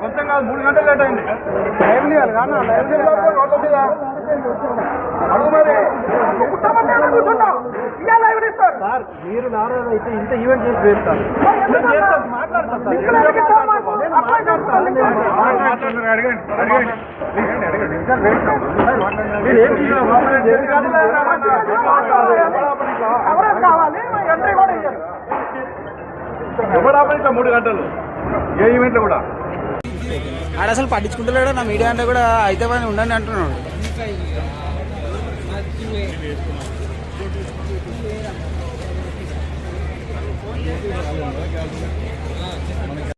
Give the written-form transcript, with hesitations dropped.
కొంచెం కాదు 3 గంటలు లేట్ అయింది. సార్ మీరు నారాజు అయితే ఇంత ఈవెంట్ చేసి వేస్తారు. ఎవరాపని 3 గంటలు ఏ ఈవెంట్లో కూడా ఆడ అసలు పట్టించుకుంటలేడు. నా మీడియా అంటే కూడా అయితే ఉండండి అంటున్నాడు.